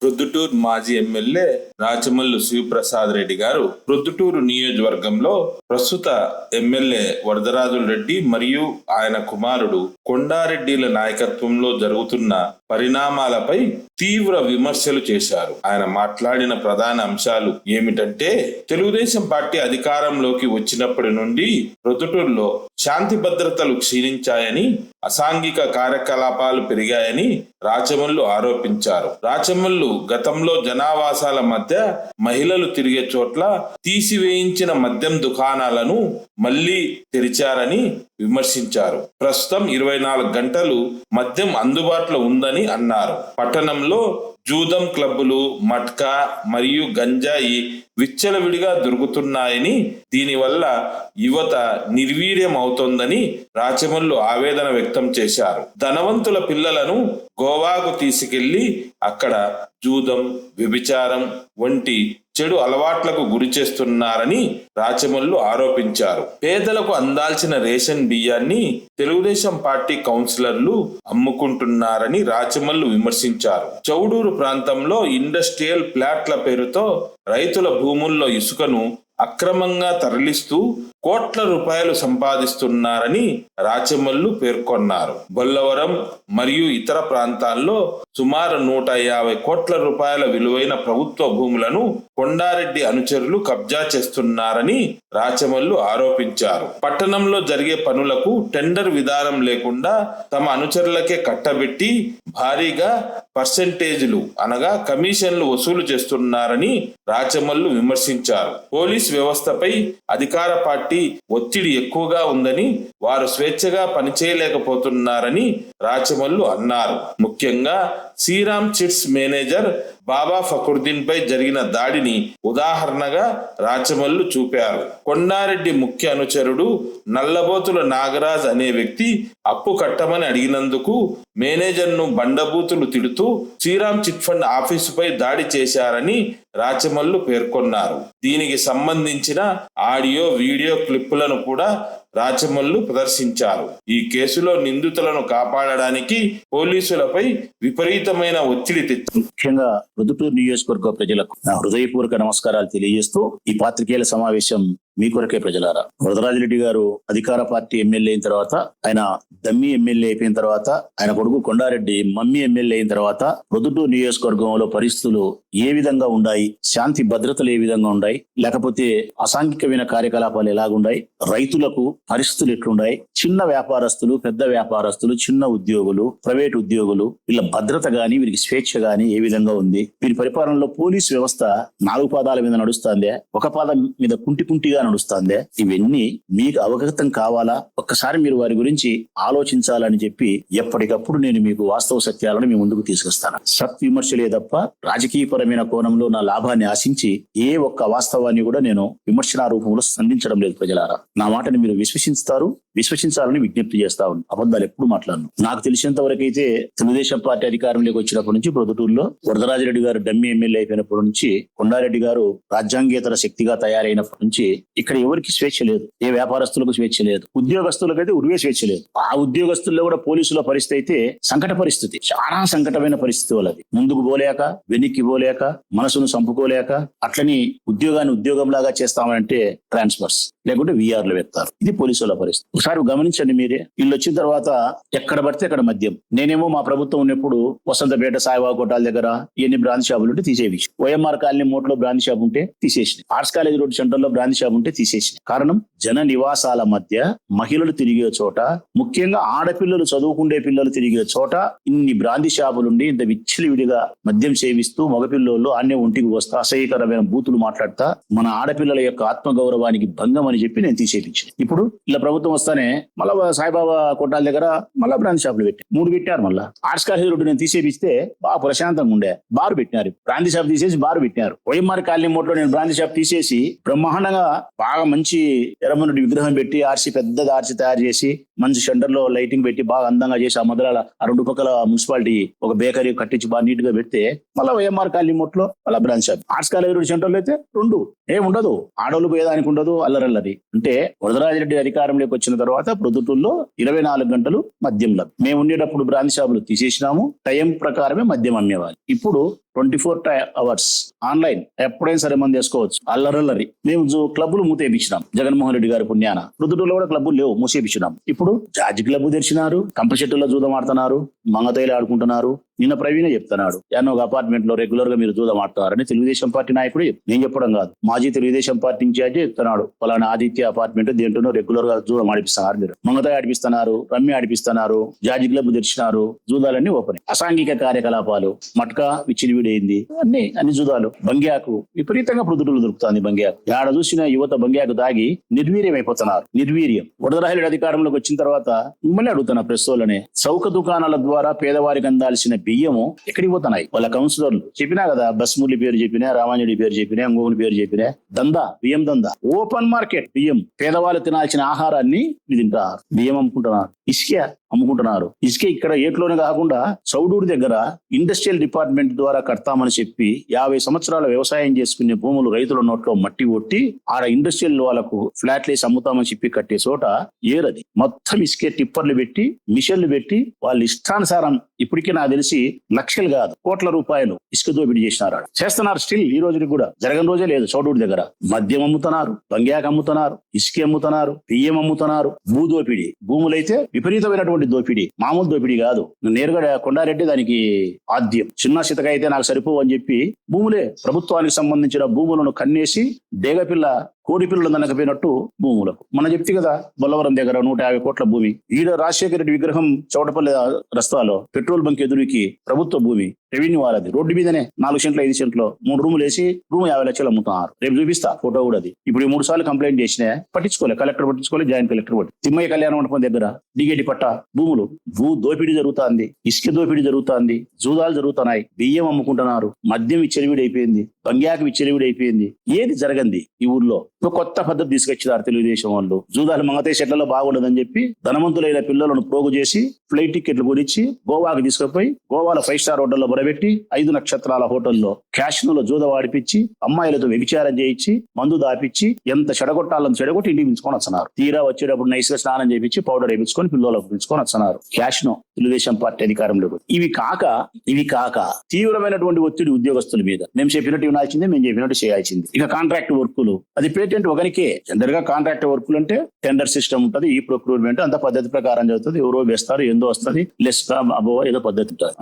ప్రొద్దుటూరు మాజీ ఎమ్మెల్యే రాచమల్లు శివప్రసాద్ రెడ్డి గారు ప్రొద్దుటూరు నియోజకవర్గంలో ప్రస్తుత ఎమ్మెల్యే వరదరాజుల రెడ్డి మరియు ఆయన కుమారుడు కొండారెడ్డిల నాయకత్వంలో జరుగుతున్న పరిణామాలపై తీవ్ర విమర్శలు చేశారు. ఆయన మాట్లాడిన ప్రధాన అంశాలు ఏమిటంటే, తెలుగుదేశం పార్టీ అధికారంలోకి వచ్చినప్పటి నుండి ప్రొద్దుటూరులో శాంతి భద్రతలు క్షీణించాయని, అసాంఘిక కార్యకలాపాలు పెరిగాయని రాచమల్లు ఆరోపించారు. రాచమల్లు గతంలో జనావాసాల మధ్య మహిళలు తిరిగే చోట్ల తీసివేయించిన మద్యం దుకాణాలను మళ్లీ తెరిచారని విమర్శించారు. ప్రస్తుతం 24 గంటలు మద్యం అందుబాటులో ఉందని అన్నారు. పట్టణంలో జూదం క్లబ్బులు, మట్కా మరియు గంజాయి విచ్చలవిడిగా దొరుకుతున్నాయని, దీనివల్ల యువత నిర్వీర్యం అవుతోందని రాచమల్లు ఆవేదన వ్యక్తం చేశారు. ధనవంతుల పిల్లలను గోవాకు తీసుకెళ్లి అక్కడ జూదం, వ్యభిచారం వంటి చెడు అలవాట్లకు గురి చేస్తున్నారని రాచమల్లు ఆరోపించారు. పేదలకు అందాల్సిన రేషన్ బియ్యాన్ని తెలుగుదేశం పార్టీ కౌన్సిలర్లు అమ్ముకుంటున్నారని రాచమల్లు విమర్శించారు. చౌడూరు ప్రాంతంలో ఇండస్ట్రియల్ ప్లాట్ల పేరుతో రైతుల భూముల్లో ఇసుకను అక్రమంగా తరలిస్తూ కోట్ల రూపాయలు సంపాదిస్తున్నారని రాచమల్లు పేర్కొన్నారు. బొల్లవరం మరియు ఇతర ప్రాంతాల్లో సుమారు 150 కోట్ల రూపాయల విలువైన ప్రభుత్వ భూములను కొండారెడ్డి అనుచరులు కబ్జా చేస్తున్నారని రాచమల్లు ఆరోపించారు. పట్టణంలో జరిగే పనులకు టెండర్ విధానం లేకుండా తమ అనుచరులకే కట్టబెట్టి భారీగా పర్సెంటేజీలు అనగా కమిషన్లు వసూలు చేస్తున్నారని రాచమల్లు విమర్శించారు. పోలీస్ వ్యవస్థపై అధికార పార్టీ ఒత్తిడి ఎక్కువగా ఉందని, వారు స్వేచ్ఛగా పనిచేయలేకపోతున్నారని రాచమల్లు అన్నారు. ముఖ్యంగా శ్రీరామ్ చిట్స్ మేనేజర్ బాబా ఫకరుద్దీన్ పై జరిగిన దాడిని ఉదాహరణగా రాచమల్లు చూపారు. కొండారెడ్డి ముఖ్య అనుచరుడు నల్లబోతుల నాగరాజ్ అనే వ్యక్తి అప్పు కట్టమని అడిగినందుకు మేనేజర్ను బండబూతులు తిడుతూ శ్రీరామ్ చిట్ ఫండ్ ఆఫీసుపై దాడి చేశారని రాచమల్లు పేర్కొన్నారు. దీనికి సంబంధించిన ఆడియో, వీడియో క్లిప్పులను కూడా రాచమల్లు ప్రదర్శించారు. ఈ కేసులో నిందితులను కాపాడడానికి పోలీసులపై విపరీతమైన ఒత్తిడి తెచ్చింది. ముఖ్యంగా ప్రొద్దుటూరు నియోజకవర్గ ప్రజలకు హృదయపూర్వక నమస్కారాలు తెలియజేస్తూ ఈ పాత్రికేయుల సమావేశం మీ కొరకే ప్రజలారా. వరదరాజిరెడ్డి గారు అధికార పార్టీ ఎమ్మెల్యే అయిన తర్వాత, ఆయన దమ్మి ఎమ్మెల్యే అయిపోయిన తర్వాత, ఆయన కొడుకు కొండారెడ్డి మమ్మీ ఎమ్మెల్యే అయిన తర్వాత ప్రొద్దుటూరు నియోజకవర్గంలో పరిస్థితులు ఏ విధంగా ఉన్నాయి, శాంతి భద్రతలు ఏ విధంగా ఉన్నాయి, లేకపోతే అసాంఘికమైన కార్యకలాపాలు ఎలాగున్నాయి, రైతులకు పరిస్థితులు ఎట్లున్నాయి, చిన్న వ్యాపారస్తులు, పెద్ద వ్యాపారస్తులు, చిన్న ఉద్యోగులు, ప్రైవేట్ ఉద్యోగులు, వీళ్ళ భద్రత గాని, వీరికి స్వేచ్ఛ గాని ఏ విధంగా ఉంది, వీరి పరిపాలనలో పోలీస్ వ్యవస్థ 4 పాదాల మీద నడుస్తుందే, ఒక పాదం మీద కుంటిగా నడుస్తుందే, ఇవన్నీ మీకు అవగతం కావాలా? ఒక్కసారి మీరు వారి గురించి ఆలోచించాలని చెప్పి ఎప్పటికప్పుడు నేను మీకు వాస్తవ సత్యాలను మీ ముందుకు తీసుకొస్తాను. సత్ విమర్శలే తప్ప రాజకీయపరమైన కోణంలో నా లాభాన్ని ఆశించి ఏ ఒక్క వాస్తవాన్ని కూడా నేను విమర్శన రూపంలో సంధించడం లేదు. ప్రజలారా, నా మాటని మీరు విశ్వసించాలని విజ్ఞప్తి చేస్తా ఉన్నాను. అబద్ధాలు ఎప్పుడు మాట్లాడను. నాకు తెలిసినంత వరకు అయితే తెలుగుదేశం పార్టీ అధికారంలోకి వచ్చినప్పటి నుంచి ప్రొద్దుటూరులో వరదరాజిరెడ్డి గారు డమ్మి ఎమ్మెల్యే అయిపోయినప్పటి నుంచి, కొండారెడ్డి గారు రాజ్యాంగేతర శక్తిగా తయారైనప్పటి నుంచి ఇక్కడ ఎవరికి స్వేచ్ఛ లేదు. ఏ వ్యాపారస్తులకు స్వేచ్ఛ లేదు, ఉద్యోగస్తులకైతే ఉరివే స్వేచ్ఛ లేదు. ఆ ఉద్యోగస్తుల్లో కూడా పోలీసుల పరిస్థితి అయితే సంకట పరిస్థితి, చాలా సంకటమైన పరిస్థితి వాళ్ళది. ముందుకు పోలేక, వెనక్కి పోలేక, మనసును చంపుకోలేక, అట్లని ఉద్యోగాన్ని ఉద్యోగంలాగా చేస్తామంటే ట్రాన్స్ఫర్స్ లేకుంటే వీఆర్లు పెడతారు. ఇది పోలీసుల పరిస్థితి. ఒకసారి గమనించండి మీరే. వీళ్ళు వచ్చిన తర్వాత ఎక్కడ పడితే అక్కడ మద్యం. నేనేమో మా ప్రభుత్వం ఉన్నప్పుడు వసంతపేట, సాయిబాబా కోటాల దగ్గర ఎన్ని బ్రాంచ్ షాపులు ఉంటే తీసేవి. ఓఎంఆర్ కాలనీ మోట్లో బ్రాంచ్ షాప్ ఉంటే తీసేసి, ఆర్ట్స్ కాలేజ్ రోడ్ సెంటర్ లో బ్రాంచ్ షాప్ ఉంటే తీసేసి. కారణం, జన నివాసాల మధ్య మహిళలు తిరిగే చోట, ముఖ్యంగా ఆడపిల్లలు చదువుకుండే పిల్లలు తిరిగే చోట ఇన్ని బ్రాంతి షాపులుండి ఇంత విచ్చలివిడిగా మద్యం సేవిస్తూ మగపిల్లలు అన్నే ఒంటికి వస్తా అసహ్యకరమైన బూతులు మాట్లాడతా మన ఆడపిల్లల యొక్క ఆత్మగౌరవానికి భంగం అని చెప్పి నేను తీసేపించాను. ఇప్పుడు ఇలా ప్రభుత్వం వస్తానే మళ్ళా సాయిబాబా కోటాల దగ్గర మళ్ళా బ్రాంతి షాపులు పెట్టారు, 3 పెట్టారు. మళ్ళా ఆర్ట్స్ కాలేజ్ రోడ్డు నేను తీసేపిస్తే బాగా ప్రశాంతంగా ఉండే, బారు పెట్టినారు. బ్రాంతి షాప్ తీసేసి బారు పెట్టినారు. వైఎంఆర్ కాలనీ మోట్లో నేను బ్రాంతి షాప్ తీసేసి బ్రహ్మాండంగా బాగా మంచి ఎర్రమనుడి విగ్రహం పెట్టి పెద్దది ఆర్చి తయారు చేసి మంచి షెంటర్ లో లైటింగ్ పెట్టి బాగా అందంగా చేసి ఆ మొదల 2 పక్కల మున్సిపాలిటీ ఒక బేకరీ కట్టించి బాగా నీట్ గా పెడితే మళ్ళీ వైఎంఆర్ కాలనీ మోట్లో మళ్ళీ branch shop. Arts college road centre లో అయితే 2 ఏముండదు, ఆడోళ్ళు పోయేదానికి ఉండదు, అల్లరల్లది. అంటే వరదరాజిరెడ్డి అధికారంలోకి వచ్చిన తర్వాత ప్రొద్దుటూరులో 24 గంటలు మద్యం లభ్యం. మేము ఉండేటప్పుడు బ్రాంతి షాపులు తీసేసినాము, టైం ప్రకారమే మద్యం అమ్మేవాళ్ళు. ఇప్పుడు 24 hours ఆన్లైన్, ఎప్పుడైనా సరే మంది వేసుకోవచ్చు. అల్లరల్లరి మేము క్లబ్బులు మూతేపించినాం జగన్మోహన్ రెడ్డి గారి పుణ్యాన. ప్రొద్దుటూరులో కూడా క్లబ్బులు లేవు, మూసేపించినాం. ఇప్పుడు జార్జి క్లబ్ తెరిచినారు, కంపషెట్టుల్లో జూదం ఆడుతున్నారు, మంగతైలు ఆడుకుంటున్నారు. నిన్న ప్రవీణే చెప్తున్నాడు, యానో ఒక అపార్ట్మెంట్ లో రెగ్యులర్ గా మీరు జూదం ఆడుతున్నారని తెలుగుదేశం పార్టీ నాయకుడు నేను చెప్పడం కాదు, మాజీ తెలుగుదేశం పార్టీ ఇన్ఛార్జి చెప్తున్నాడు. పలానా ఆదిత్య అపార్ట్మెంట్ దేంట్లోనో రెగ్యులర్ గా జూదం ఆడిపిస్తున్నారు, మీరు మంగతాయి ఆడిపిస్తున్నారు, రమ్మి ఆడిపిస్తున్నారు, జార్జి క్లబ్ తెరిచినారు, జూదాలన్నీ ఓపెన్. అసాంఘిక కార్యకలాపాలు, మట్కా విచ్చిడివిడైంది, అన్ని జూదాలు. బంగ్యాకు విపరీతంగా ప్రొద్దుటూరు దొరుకుతుంది. బంగ్యాకు ఆడ చూసిన యువత బంగ్యాకు దాగి నిర్వీర్యం అయిపోతున్నారు. నిర్వీర్యం. వరదరాయుడు అధికారంలోకి వచ్చిన తర్వాత మిమ్మల్ని అడుగుతున్నా, ప్రెస్ వాళ్ళని, చౌక దుకాణాల ద్వారా పేదవారికి అందాల్సిన బియ్యము ఎక్కడికి పోతున్నాయి? వాళ్ళ కౌన్సిలర్లు చెప్పినా కదా, బస్మూలి పేరు చెప్పినా, రామాంజుడి పేరు చెప్పినా, ఇంకొకరి పేరు చెప్పినా, దందా, బియ్యం దందా, ఓపెన్ మార్కెట్. బియ్యం పేదవాళ్ళు తినాల్సిన ఆహారాన్ని తింటారు, బియ్యం అమ్ముకుంటున్నారు, ఇసుక అమ్ముకుంటున్నారు. ఇసుక ఇక్కడ ఏట్లోనే కాకుండా చౌడూరు దగ్గర ఇండస్ట్రియల్ డిపార్ట్మెంట్ ద్వారా కడతామని చెప్పి 50 సంవత్సరాల వ్యవసాయం చేసుకునే భూములు రైతుల నోట్లో మట్టి కొట్టి ఆడ ఇండస్ట్రియల్ వాళ్ళకు ఫ్లాట్లు వేసి అమ్ముతామని చెప్పి కట్టే చోట ఏరది మొత్తం ఇసుకే టిప్పర్లు పెట్టి మిషన్లు పెట్టి వాళ్ళు ఇష్టానుసారం ఇప్పటికీ నాకు తెలిసి లక్షలు కాదు కోట్ల రూపాయలు ఇసుక దోపిడీ చేస్తున్నారు. స్టిల్ ఈ రోజుకి కూడా జరగని రోజే లేదు. చౌడూరు దగ్గర మద్యం అమ్ముతున్నారు, బంగ్యాక్ అమ్ముతున్నారు, ఇసుక అమ్ముతున్నారు, బియ్యం అమ్ముతున్నారు, భూదోపిడీ. భూములైతే విపరీతమైనటువంటి దోపిడీ, మామూలు దోపిడీ కాదు. నేరుగా కొండారెడ్డి దానికి ఆద్యం. చిన్న చితక అయితే నాకు సరిపోవు అని చెప్పి భూములే, ప్రభుత్వానికి సంబంధించిన భూములను కన్నేసి డేగపిల్ల కోడి పిల్లలు దనకపోయినట్టు భూములకు. మనం చెప్తే కదా, బొల్లవరం దగ్గర 150 కోట్ల భూమి, ఈడ రాజశేఖర రెడ్డి విగ్రహం చౌటపల్లి రస్తాలో పెట్రోల్ బంక్ ఎదురుకి ప్రభుత్వ భూమి, రెవెన్యూ వాళ్ళది. రోడ్డు మీదనే 4 సెంట్లు 5 సెంట్లు 3 రూములు వేసి రూమ్ 50 లక్షలు అమ్ముతున్నారు. రేపు చూపిస్తా ఫోటో కూడా. అది ఇప్పుడు 3 సార్లు కంప్లైంట్ చేసినా పట్టించుకోలే, కలెక్టర్ పట్టించుకోలే, జాయింట్ కలెక్టర్ పట్టి. తిమ్మయ్య కళ్యాణ మండపం దగ్గర డిగేటి పట్ట భూములు, భూ దోపిడీ జరుగుతుంది, ఇసుక దోపిడీ జరుగుతుంది, జూదాలు జరుగుతున్నాయి, బియ్యం అమ్ముకుంటున్నారు, మద్యం విచ్చలవిడి అయిపోయింది, బంగ్యాకు విచ్చలవిడి అయిపోయింది. ఏది జరగంది ఈ ఊర్లో? కొత్త పద్ధతి తీసుకొచ్చినారు తెలుగుదేశం వాళ్ళు. జూదాలు మంగతే చెట్లలో బాగుండదని చెప్పి ధనవంతులైన పిల్లలను ప్రోగు చేసి ఫ్లైట్ టికెట్లు కొనిచ్చి గోవాకు తీసుకుపోయి గోవాలో 5 స్టార్ హోటల్లో బొరబెట్టి 5 నక్షత్రాల హోటల్లో క్యాష్నులో జూద వాడిపించి అమ్మాయిలతో వ్యభిచారం చేయించి మందు దాపిచ్చి ఎంత చెడగొట్టాలని చెడగొట్టి ఇంటికి పిలుచుకొని వస్తున్నారు. తీరా వచ్చేటప్పుడు నైస్ గా స్నానం చేయించి పౌడర్ వేయించుకొని పిల్లలకు పిలుచుకొని వస్తున్నారు. క్యాష్ను తెలుగుదేశం పార్టీ అధికారంలో. ఇవి కాక తీవ్రమైనటువంటి ఒత్తిడి ఉద్యోగస్తుల మీద. మేము చెప్పినట్టు వినాల్సిందే, మేము చెప్పినట్టు చేయాల్సింది. ఇక కాంట్రాక్ట్ వర్కులు, అది పేటెంట్ ఒకరికే. జనరల్ గా కాంట్రాక్ట్ వర్కులు అంటే టెండర్ సిస్టమ్ ఉంటుంది, ఈ ప్రొక్యూర్మెంట్ అంత పద్ధతి ప్రకారం జరుగుతుంది. ఎవరో వేస్తారు, ఎందో వస్తుంది, లెస్ అబో ఏదో పద్ధతి ఉంటుంది.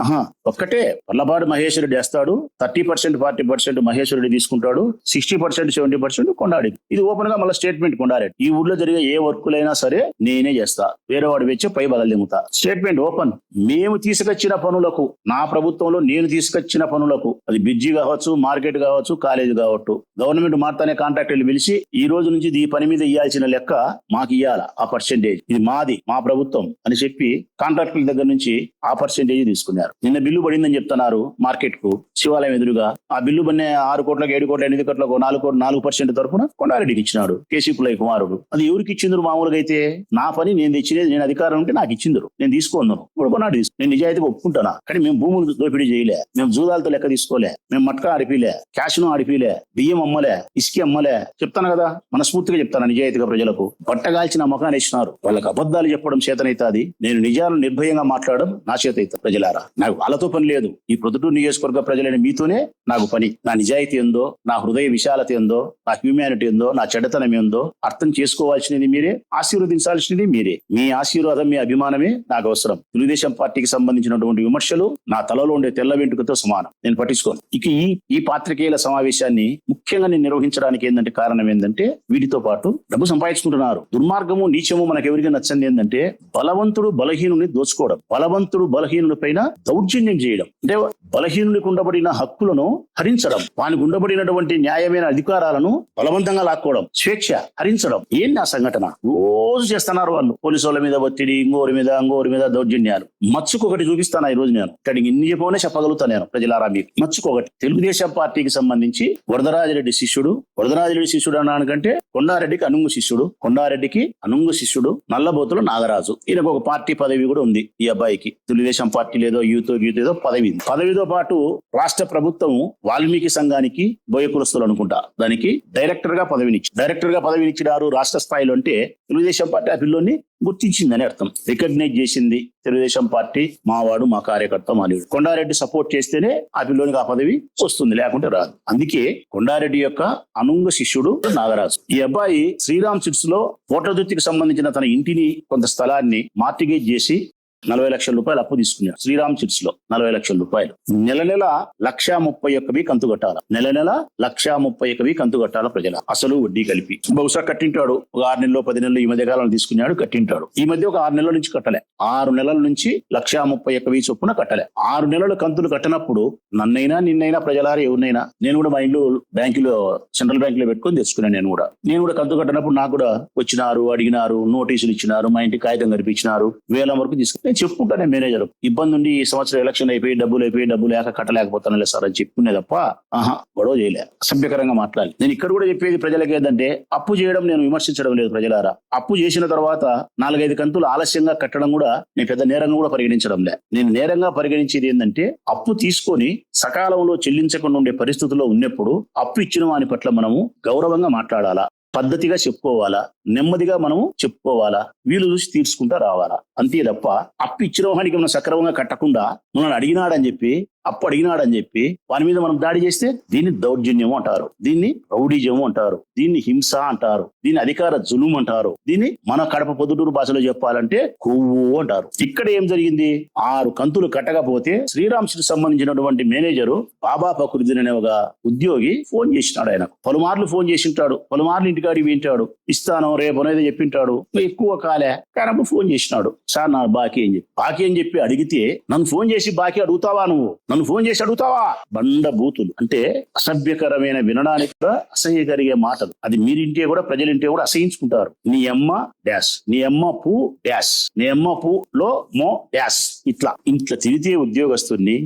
ఒక్కటే పల్లబాడు మహేశ్వర రెడ్డి వేస్తాడు, 30% 40% మహేశ్వర రెడ్డి తీసుకుంటాడు, 60% 70% కొండారెడ్డి. ఇది ఓపెన్ గా మళ్ళీ స్టేట్మెంట్ కొండారెడ్డి. ఈ ఊర్లో జరిగే ఏ వర్కులైనా సరే నేనే చేస్తా, వేరే వాడు వచ్చి పై బదలిముతా. Statement open. మేము తీసుకొచ్చిన పనులకు, నా ప్రభుత్వంలో నేను తీసుకొచ్చిన పనులకు, అది బ్రిడ్జి కావచ్చు, మార్కెట్ కావచ్చు, కాలేజ్ కావచ్చు, గవర్నమెంట్ మాత్రమే కాంట్రాక్టర్లు పిలిచి ఈ రోజు నుంచి ఈ పని మీద ఇవ్వాల్సిన లెక్క మాకు ఇవ్వాల, ఆ పర్సెంటేజ్ ఇది మాది, మా ప్రభుత్వం అని చెప్పి కాంట్రాక్టర్ల దగ్గర నుంచి ఆ పర్సెంటేజ్ తీసుకున్నారు. నిన్న బిల్లు పడిందని చెప్తున్నారు మార్కెట్ కు, శివాలయం ఎదురుగా. ఆ బిల్లు పన్నే 6 కోట్లకు 7 కోట్ల 8 కోట్లకు 4% తరఫున కొండారెడ్డికి ఇచ్చినాడు కేసీ పుల్లయ్య కుమారుడు. అది ఎవరికి ఇచ్చిందరు? మామూలుగా అయితే నా పని నేను తెచ్చినది, నేను అధికారం ఉంటే నాకు ఇచ్చిందరు, నేను తీసుకున్నాను. ఇప్పుడు కొన్నాడు నేను నిజాయితీగా ఒప్పుకుంటానా. కానీ మేము భూములు దోపిడీ చేయలే, మేము జూదాలతో లెక్క తీసుకోలే, మేము మట్కా ఆడిపిలే, క్యాష్ను ఆడిపిలే, బియ్యం అమ్మలే, ఇసుక అమ్మలే. చెప్తాను కదా, మనస్ఫూర్తిగా చెప్తాను నిజాయితీగా. ప్రజలకు బట్టగాల్చిన ముఖాన్ని ఇచ్చినారు. వాళ్ళకి అబద్ధాలు చెప్పడం చేతనైతాది, నేను నిజాలు నిర్భయంగా మాట్లాడడం నా చేత అవుతా. ప్రజలారా, నాకు వాళ్ళతో పని లేదు. ఈ ప్రొద్దుటూరు నియోజకవర్గ ప్రజలైన మీతోనే నాకు పని. నా నిజాయితీ ఏందో, నా హృదయ విశాలత ఏందో, నా హ్యూమానిటీ ఏందో, నా చెడ్డతనం ఏందో అర్థం చేసుకోవాల్సినది మీరే, ఆశీర్వదించాల్సినది మీరే. మీ ఆశీర్వాదం, మీ అభిమానమే నాకు అవసరం. తెలుగుదేశం పార్టీకి సంబంధించినటువంటి విమర్శలు నా తలలో ఉండే తెల్ల వెంట్రుకతో సమానం, నేను పట్టించుకోను. ఇక ఈ పాత్రికేయుల సమావేశాన్ని ముఖ్యంగా నేను నిర్వహించడానికి ఏంటంటే కారణం ఏంటంటే, వీటితో పాటు డబ్బు సంపాదించుకుంటున్నారు. దుర్మార్గము నీచము మనకు ఎవరికి నచ్చంది ఏంటంటే, బలవంతుడు బలహీనుని దోచుకోవడం, బలవంతుడు బలహీనుడి పైన దౌర్జన్యం చేయడం, అంటే బలహీనునికి ఉండబడిన హక్కులను హరించడం, వానికి ఉండబడినటువంటి న్యాయమైన అధికారాలను బలవంతంగా లాక్కోవడం, స్వేచ్ఛ హరించడం. ఏంటి ఆ సంఘటన? రోజు చేస్తున్నారు వాళ్ళు. పోలీసు వాళ్ళ మీద ఒత్తిడి, ఇంగోరి మీద దౌర్జన్యాలు. మచ్చుకొకటి చూపిస్తాను ఈ రోజు. నేను ఇక్కడికి ఇన్ని చెప్పనే చెప్పగలుగుతాను నేను. ప్రజలారా, మీకు మచ్చుకొకటి. తెలుగుదేశం పార్టీకి సంబంధించి వరదరాజిరెడ్డి శిష్యుడు అన్నానికంటే కొండారెడ్డికి అనుంగు శిష్యుడు నల్లబోతుల నాగరాజు. ఈయనకు ఒక పార్టీ పదవి కూడా ఉంది ఈ అబ్బాయికి. తెలుగుదేశం పార్టీ లేదో యూత్ ఏదో పదవితో పాటు రాష్ట్ర ప్రభుత్వం వాల్మీకి సంఘానికి బోయ కులస్తులు అనుకుంటా దానికి డైరెక్టర్ గా పదవినిచ్చినారు రాష్ట్ర స్థాయిలో అంటే తెలుగుదేశం పార్టీ ఆ పిల్లోని గుర్తించిందని అర్థం. రికగ్నైజ్ చేసింది తెలుగుదేశం పార్టీ, మావాడు మా కార్యకర్త మానేడు. కొండారెడ్డి సపోర్ట్ చేస్తేనే ఆ పిల్లోనికి ఆ పదవి వస్తుంది, లేకుంటే రాదు. అందుకే కొండారెడ్డి యొక్క అనుంగ శిష్యుడు నాగరాజు. ఈ అబ్బాయి శ్రీరామ్ చిట్స్ లో ఓటర్దుర్తికి సంబంధించిన తన ఇంటిని కొంత స్థలాన్ని మార్టిగేజ్ చేసి 40 లక్షల రూపాయలు అప్పు తీసుకున్నాడు. శ్రీరామ్ చిట్స్ లో 40 లక్షల రూపాయలు. నెల 1,31,000 కంతు కట్టాల. నెల 1,31,000 కంతు కట్టాల ప్రజల, అసలు వడ్డీ కలిపి. బహుశా కట్టింటాడు ఒక 6 నెలలు 10 నెలలు ఈ మధ్య కాలంలో తీసుకున్నాడు, కట్టింటాడు. ఈ మధ్య ఒక 6 నెలల నుంచి కట్టలే. 6 నెలల నుంచి 1,31,000 చొప్పున కట్టలే. 6 నెలల కంతులు కట్టినప్పుడు నన్నైనా నిన్నైనా ప్రజలారా ఎవరినైనా, నేను కూడా మా ఇంట్లో బ్యాంకులో సెంట్రల్ బ్యాంక్ లో పెట్టుకొని తెచ్చుకున్నాను. నేను కూడా కంతు కట్టినప్పుడు నాకు కూడా వచ్చినారు, అడిగినారు, నోటీసులు ఇచ్చినారు, మా ఇంటి కాగితం కనిపించినారు, 1000 వరకు తీసుకుని నేను చెప్పుకుంటానే మేనేజర్ ఇబ్బంది ఉండి ఈ సంవత్సరం ఎలక్షన్ అయిపోయి డబ్బు లేక కట్టలేకపోతాను సార్ అని చెప్పుకునే తప్ప గొడవ చేయలే, అసభ్యకరంగా మాట్లాడాలి. నేను ఇక్కడ కూడా చెప్పేది ప్రజలకి ఏంటంటే, అప్పు చేయడం నేను విమర్శించడం లేదు ప్రజలారా. అప్పు చేసిన తర్వాత 4-5 కంతులు ఆలస్యంగా కట్టడం కూడా నేను పెద్ద నేరంగా కూడా పరిగణించడం లే. నేను నేరంగా పరిగణించేది ఏంటంటే, అప్పు తీసుకొని సకాలంలో చెల్లించకుండా ఉండే పరిస్థితుల్లో ఉన్నప్పుడు అప్పు ఇచ్చిన వాని పట్ల మనము గౌరవంగా మాట్లాడాలా, పద్ధతిగా చెప్పుకోవాలా, నెమ్మదిగా మనము చెప్పుకోవాలా, వీలు చూసి తీర్చుకుంటా రావాలా. అంతే తప్ప అప్పు ఇచ్చిన వానికి మనం సక్రమంగా కట్టకుండా మనల్ని అప్పు అడిగినాడని చెప్పి వాని మీద మనం దాడి చేస్తే దీన్ని దౌర్జన్యం అంటారు, దీన్ని రౌడీజం అంటారు, దీన్ని హింస అంటారు, దీన్ని అధికార జులుం అంటారు, దీన్ని మన కడప పొద్దుటూరు భాషలో చెప్పాలంటే కొవ్వు అంటారు. ఇక్కడ ఏం జరిగింది? 6 కంతులు కట్టకపోతే శ్రీరామ్ కి సంబంధించినటువంటి మేనేజరు బాబా ఫక్రుద్దీన్ అనే ఒక ఉద్యోగి ఫోన్ చేసినాడు. ఆయనకు పలుమార్లు ఫోన్ చేసింటాడు, పలుమార్లు ఇంటికాడికి వింటాడు, ఇస్తాను రేపు అనేది చెప్పింటాడు, ఎక్కువ కాలే కానీ ఫోన్ చేసినాడు. సార్ నా బాకీ అని చెప్పి అడిగితే, నన్ను ఫోన్ చేసి బాకీ అడుగుతావా, నన్ను ఫోన్ చేసి అడుగుతావా? బండ బూతులు అంటే అసభ్యకరమైన, వినడానికి కూడా అసహ్య కలిగే మాటలు. అది మీరింటే కూడా ప్రజలింటే కూడా అసహించుకుంటారు. నీ అమ్మ డాష్, నీ అమ్మ పూ డాష్, నీ అమ్మ పూలో మో డాష్, ఇట్లా తిరిగితే ఉద్యోగస్తుల్ని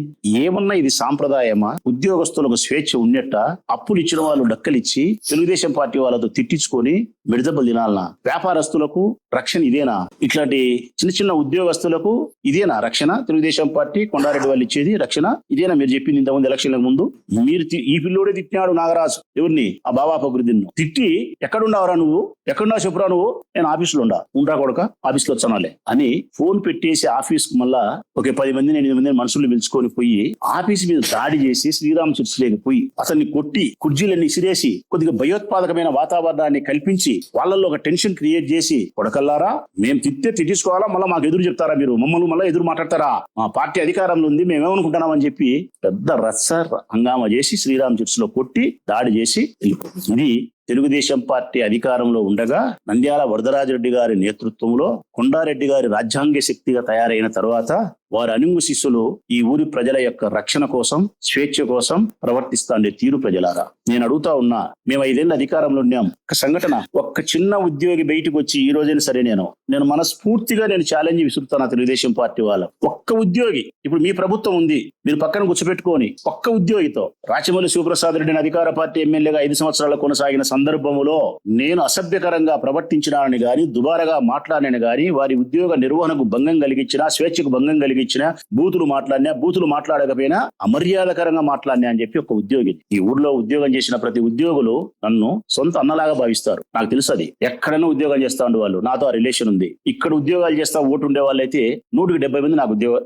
ఏమన్నా ఇది సాంప్రదాయమా? ఉద్యోగస్తులకు స్వేచ్ఛ ఉన్నట్ట అప్పులు ఇచ్చిన వాళ్ళు డక్కలిచ్చి తెలుగుదేశం పార్టీ వాళ్ళతో తిట్టించుకొని మిడదబ్బలు తినాలనా? వ్యాపారస్తులకు రక్షణ ఇదేనా? ఇట్లాంటి చిన్న ఉద్యోగస్తులకు ఇదేనా రక్షణ? తెలుగుదేశం పార్టీ కొండారెడ్డి వాళ్ళు ఇచ్చేది రక్షణ ఇదేనా? మీరు చెప్పింది ఇంతకుముందు ఎలక్షన్ల ముందు మీరు ఈ పిల్లోడే తిట్టినాడు నాగరాజు. ఎవరిని? ఆ బాబా ఫక్రుద్దీన్ తిట్టి, ఎక్కడున్నావురా నువ్వు, ఎక్కడున్నావు చెప్పురా నువ్వు, నేను ఆఫీసులో ఉంటా కొడక, ఆఫీస్లో వచ్చానాలే అని ఫోన్ పెట్టేసి ఆఫీస్ కు మళ్ళా ఒక 10 మంది 8 మంది మనుషులు పిలుచుకొని పోయి ఆఫీస్ మీద దాడి చేసి శ్రీరామ్ చిట్స్ లేకపోయి అతన్ని కొట్టి కుర్జీలన్నీ ఇసిరేసి కొద్దిగా భయోత్పాదకమైన వాతావరణాన్ని కల్పించి వాళ్ళల్లో ఒక టెన్షన్ క్రియేట్ చేసి, కొడకల్లారా మేము తిట్టించుకోవాలా, మళ్ళీ మాకు ఎదురు చెప్తారా, మీరు మమ్మల్ని మళ్ళీ ఎదురు మాట్లాడతారా, మా పార్టీ అధికారంలో ఉంది మేమేమనుకుంటున్నాం అని చెప్పి పెద్ద రచ్చ హంగామా చేసి శ్రీరామ్ చిట్స్ లో కొట్టి దాడి చేసి వెళ్ళిపోతుంది. ఇది తెలుగుదేశం పార్టీ అధికారంలో ఉండగా నంద్యాల వరదరాజిరెడ్డి గారి నేతృత్వంలో కొండారెడ్డి గారి రాజ్యాంగ శక్తిగా తయారైన తర్వాత వారి అనుంగు శిష్యులు ఈ ఊరి ప్రజల యొక్క రక్షణ కోసం, స్వేచ్ఛ కోసం ప్రవర్తిస్తాండే తీరు ప్రజలారా. నేను అడుగుతా ఉన్నా, మేము 5 ఏళ్ళ అధికారంలో ఉన్నాం. ఒక సంఘటన, ఒక్క చిన్న ఉద్యోగి బయటకు వచ్చి ఈ రోజైనా సరే నేను మనస్ఫూర్తిగా ఛాలెంజ్ విసురుతాను తెలుగుదేశం పార్టీ వాళ్ళ. ఒక్క ఉద్యోగి, ఇప్పుడు మీ ప్రభుత్వం ఉంది, మీరు పక్కన కూర్చోబెట్టుకొని ఒక్క ఉద్యోగితో రాచమల్లి శివప్రసాద్ రెడ్డిని అధికార పార్టీ ఎమ్మెల్యేగా 5 సంవత్సరాలు కొనసాగిన సందర్భంలో నేను అసభ్యకరంగా ప్రవర్తించినానని గాని, దుబారగా మాట్లాడినని గాని, వారి ఉద్యోగ నిర్వహణకు భంగం కలిగించినా, స్వేచ్ఛకు భంగం కలిగించిన, బూతులు మాట్లాడకపోయినా అమర్యాదకరంగా మాట్లాడినా అని చెప్పి ఒక ఉద్యోగి. ఈ ఊర్లో ఉద్యోగం చేసిన ప్రతి ఉద్యోగులు నన్ను సొంత అన్నలాగా భావిస్తారు. నాకు తెలుసు అది. ఎక్కడైనా ఉద్యోగం చేస్తా ఉండే వాళ్ళు, నాతో ఆ రిలేషన్ ఉంది. ఇక్కడ ఉద్యోగాలు చేస్తా ఓటు ఉండే వాళ్ళు అయితే 170 మంది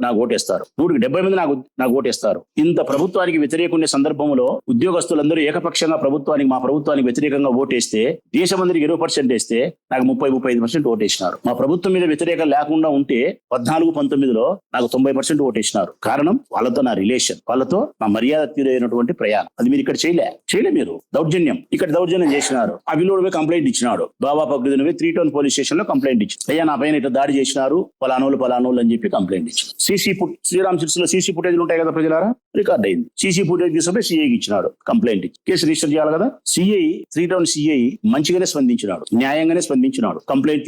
నాకు ఓటేస్తారు. 170 మంది నాకు ఓటేస్తారు. ఇంత ప్రభుత్వానికి వ్యతిరేకుండే సందర్భంలో ఉద్యోగస్తులందరూ ఏకపక్షంగా మా ప్రభుత్వానికి వ్యతిరేకంగా ఓటేస్తే, దేశమందరికి 20% వేస్తే నాకు 30-35% ఓటేసినారు. మా ప్రభుత్వం మీద వ్యతిరేకం లేకుండా ఉంటే 14-19లో నాకు 90% ఓటేసినారు. కారణం వాళ్ళతో నా రిలేషన్, వాళ్ళతో నా మర్యాద తీరైనటువంటి ప్రయాణం. అది మీరు ఇక్కడ చేయలే మీరు దౌర్జన్యం. ఇక్కడ దౌర్జన్యం చేసినారు. ఆ విలువడిపై కంప్లైంట్ ఇచ్చినాడు. Baba Fakruddin three town police station లో కంప్లైంట్ ఇచ్చి, అయ్యా నా పైన ఇట్లా దాడి చేసినారు పలానోళ్ళు అని చెప్పి కంప్లైంట్ ఇచ్చి, శ్రీరామ్ చిట్స్ లో సీసీ ఫుటేజ్ ఉంటాయి కదా ప్రజలారా, రికార్డ్ అయింది. సీసీ ఫుటేజ్ తీసుకుపోయి సిఐకి ఇచ్చినాడు, కంప్లైంట్ ఇచ్చి కేసు రిజిస్టర్ చేయాలి కదా. త్రీ టౌన్ సిఐ మంచిగానే స్పందించినాడు, న్యాయంగానే స్పందించినాడు, కంప్లైంట్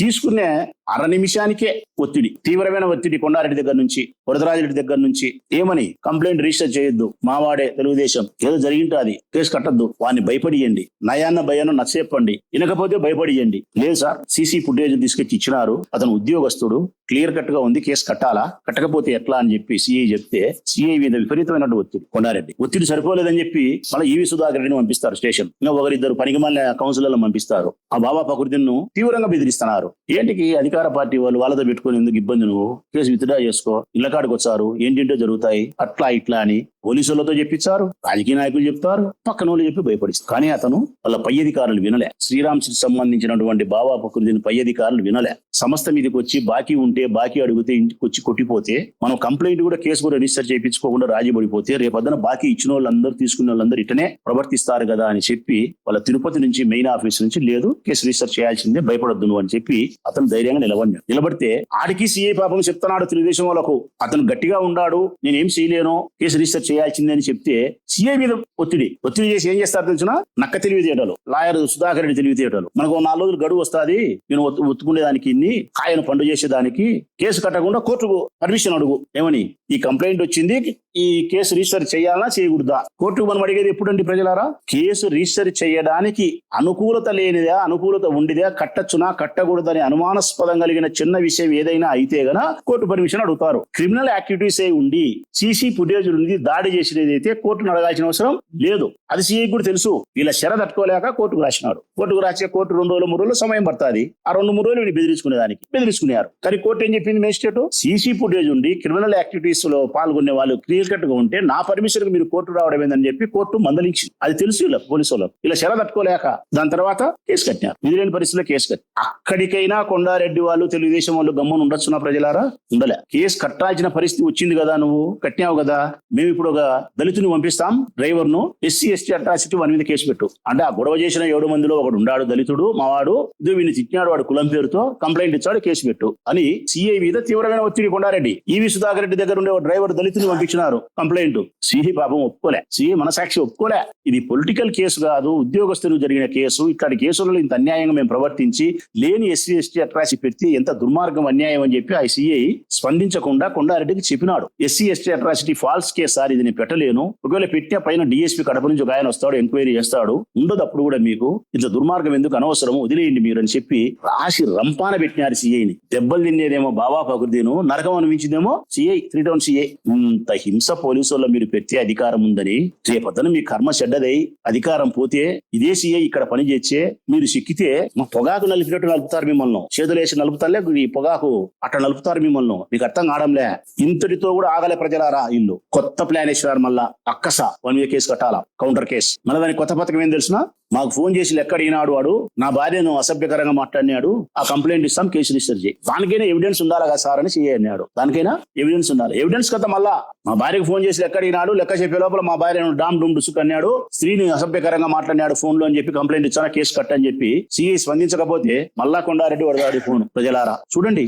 తీసుకునే అర నిమిషానికే ఒత్తిడి, తీవ్రమైన ఒత్తిడి కొండారెడ్డి దగ్గర నుంచి, వరదరాజిరెడ్డి దగ్గర నుంచి. ఏమని? కంప్లైంట్ రిజిస్టర్ చేయొద్దు, మావాడే తెలుగుదేశం, ఏదో జరిగింటుంది, కేసు కట్టద్దు, వాడిని భయపడియండి, నయాన్న భయాన్ని నచ్చచెప్పండి, వినకపోతే భయపడియండి. లేదు సార్, సీసీ ఫుటేజ్ తీసుకొచ్చి ఇచ్చినారు, అతను ఉద్యోగస్తుడు, క్లియర్ కట్ గా ఉంది, కేసు కట్టాలా, కట్టకపోతే ఎట్లా అని చెప్పి సిఐ చెప్తే సిఐ మీద విపరీతమైన ఒత్తిడి. కొండారెడ్డి ఒత్తిడి సరిపోలేదని చెప్పి మళ్ళీ ఈవి సుధాకర్ రెడ్డిని పంపిస్తారు స్టేషన్. ఇంకా ఒకరిద్దరు పనికిమాలిన కౌన్సిలర్లను పంపిస్తారు. ఆ బాబా ఫక్రుద్దీన్ను తీవ్రంగా బెదిరిస్తున్నారు. ఏంటికి అధికార పార్టీ వాళ్ళు వాళ్ళతో పెట్టుకుని ఎందుకు ఇబ్బంది, నువ్వు కేసు విత్డ్రా చేసుకో, ఇళ్ల కాడికి వచ్చారు, ఏంటంటో జరుగుతాయి, అట్లా ఇట్లా అని పోలీసులతో చెప్పించారు, రాజకీయ నాయకులు చెప్తారు, పక్కన వాళ్ళు చెప్పి భయపడిస్తారు. కానీ అతను వాళ్ళ పై అధికారులు వినలే. శ్రీరామ్ సంబంధించినటువంటి బాబా ఫక్రుద్దీన్ పై అధికారులు వినలే. సంస్థ మీదకి వచ్చి బాకీ ఉంటే, బాకీ అడిగితే ఇంటికి వచ్చి కొట్టిపోతే, మనం కంప్లైంట్ కూడా కేసు కూడా రిజిస్టర్ చేయించుకోకుండా రాజీ పడిపోతే, రేపొద్దున బాకీ ఇచ్చిన వాళ్ళందరూ తీసుకున్న వాళ్ళందరూ ఇటనే ప్రవర్తిస్తారు కదా అని చెప్పి వాళ్ళ తిరుపతి నుంచి మెయిన్ ఆఫీస్ నుంచి లేదు, కేసు రిజిస్టర్ చేయాల్సిందే, భయపడద్దు నువ్వు అని చెప్పి అతను ధైర్యంగా నిలబడితే ఆడికి సిఐ పాపం చెప్తున్నాడు తెలుగుదేశం వాళ్ళకు, అతను గట్టిగా ఉన్నాడు, నేనేం చేయలేను, కేసు రిజిస్టర్ చేయాల్సిందే అని చెప్తే సిఐ మీద ఒత్తిడి చేసి ఏం చేస్తారు తెలిసిన? నక్క తెలివితేటలు, లాయర్ సుధాకర్ రెడ్డి తెలివితేటలు. మనకు 4 రోజులు గడువు వస్తుంది, నేను ఒత్తుకునేదానికి, ఆయన పండు చేసేదానికి, కేసు కట్టకుండా కోర్టుకు పర్మిషన్ అడుగు. ఏమని? ఈ కంప్లైంట్ వచ్చింది, ఈ కేసు రిజిస్టర్ చేయాలన్నా చేయకూడదా? కోర్టుకు మనం అడిగేది ఎప్పుడండి ప్రజలారా? కేసు రిజిస్టర్ చేయడానికి అనుకూలత లేనిదా, అనుకూలత ఉండిదా, కట్టచ్చునా కట్టకూడదని అనుమానాస్పదం కలిగిన చిన్న విషయం ఏదైనా అయితే గన కోర్టు పర్మిషన్ అడుగుతారు. క్రిమినల్ యాక్టివిటీస్ అయి ఉండి సీసీ ఫుటేజ్ ఉంది, దాడి చేసినది అయితే కోర్టును అడగాల్సిన అవసరం లేదు. అది సిఐ కూడా తెలుసు. వీళ్ళ శర తట్టుకోలేక కోర్టుకు రాసినాడు. కోర్టుకు రాసే కోర్టు 2 రోజులు 3 రోజులు సమయం పడుతుంది. ఆ 2-3 రోజులు వీళ్ళు బెదిరించుకున్నారు. కానీ కోర్టు ఏం చెప్పింది? మేజిస్ట్రేట్ సీసీ ఫుటేజ్ ఉండి క్రిమినల్ యాక్టివిటీస్ లో పాల్గొనే వాళ్ళు క్లియర్ కట్ గా ఉంటే నా పర్మిషన్ మీరు కోర్టు రావడం ఏందని చెప్పి కోర్టు మందలించింది. అది తెలుసు ఇలా పోలీసు వాళ్ళకు. ఇలా శర తట్టుకోలేక దాని తర్వాత కేసు కట్టినారు. విధిలేని పరిస్థితిలో కేసు కట్టి అక్కడికైనా కొండారెడ్డి వాళ్ళు తెలుగుదేశం వాళ్ళు గమ్మున ఉండొచ్చున్నా ప్రజలారా? ఉండలే. కేసు కట్టాల్సిన పరిస్థితి వచ్చింది కదా, నువ్వు కట్టినావు కదా, మేము ఇప్పుడు ఒక దళితుని పంపిస్తాం, డ్రైవర్ ను, SC ST అట్రాసిటీ వాని మీద కేసు పెట్టు అంటే, ఆ గొడవ చేసిన 7 మందిలో ఒకడు ఉండాడు దళితుడు, మావాడు, ఇది వీడిని తిట్టినాడు, వాడు కులం పేరుతో కంప్లైంట్ ఇచ్చాడు, కేసు పెట్టు అని సిఐ మీద తీవ్రమైన ఒత్తిడి. కొండారెడ్డి ఈవి సుధాకర్ రెడ్డి దగ్గర ఉండే డ్రైవర్ దళితుని పంపించినారు కంప్లైంట్. సిఐ పాపం ఒప్పుకోలే, సిఐ మనసాక్షి ఒప్పుకోలే. ఇది పొలిటికల్ కేసు కాదు, ఉద్యోగస్తులు జరిగిన కేసు, ఇట్లాంటి కేసులలో ఇంత అన్యాయంగా మేము ప్రవర్తించి లేని SC ST అట్రాసిటీ పెడితే ఎంత దుర్మార్గం, అన్యాయం అని చెప్పి ఆ సిఐ స్పందించకుండా కొండారెడ్డికి చెప్పినాడు. SC ST atrocity false case sir, ఇది నేను పెట్టలేను, ఒకవేళ పెట్టే పైన DSP కడప నుంచి ఒక ఆయన వస్తాడు, ఎంక్వైరీ చేస్తాడు, ఉండదు అప్పుడు కూడా మీకు ఇంత దుర్మార్గం ఎందుకు, అనవసరం, వదిలేయండి మీరు అని చెప్పి రాసి రంపాన పెట్టినారు సిఐని. దెబ్బలు తినేదేమో బాబా ఫక్రుద్దీన్, నరకం అనిపించిందేమో సిఐ, 3 టౌన్ సిఐ. ఇంత హింస పోలీసు వాళ్ళు మీరు పెట్టే అధికారం ఉందని, రేపొద్దున మీ కర్మ చెడ్డదై అధికారం పోతే ఇదే సిఐ ఇక్కడ పని చేస్తే మీరు సిక్కితే మా పొగాకు నలిపినట్టు నలుపుతారు మిమ్మల్ని, చేతులేసి నలుపుతారులే, ఈ పొగాకు అట్లా నలుపుతారు మిమ్మల్ని. మీకు అర్థం కావడంలే. ఇంతటితో కూడా ఆగలే ప్రజలారా. ఇల్లు కొత్త ప్లాన్ వేసినారు, మళ్ళా అక్కస 1 year కేసు కట్టాలా, కౌంటర్ కేసు. మళ్ళీ దానికి కొత్త పథకం ఏం తెలిసిన? మాకు ఫోన్ చేసి లెక్క అడిగినాడు వాడు, నా భార్యను అసభ్యకరంగా మాట్లాడినాడు, ఆ కంప్లైంట్ ఇస్తాం, కేసు రిజిస్టర్ చేయి. దానికైనా ఎవిడెన్స్ ఉండాలి కదా సార్ అని సిఐ అన్నాడు. దానికైనా ఎవిడెన్స్ ఉండాలి. ఎవిడెన్స్ కదా మళ్ళా మా భార్యకు ఫోన్ చేసి లెక్క అడిగినాడు, లెక్క చెప్పే లోపల మా భార్యను డామ్ డూమ్ డుసుకు అన్నాడు, స్త్రీని అసభ్యకరంగా మాట్లాడినాడు ఫోన్ లో అని చెప్పి కంప్లైంట్ ఇచ్చానా, కేసు కట్టని చెప్పి సిఐ స్పందించకపోతే మళ్ళా కొండారెడ్డి వరదాడి ఫోన్. ప్రజలారా చూడండి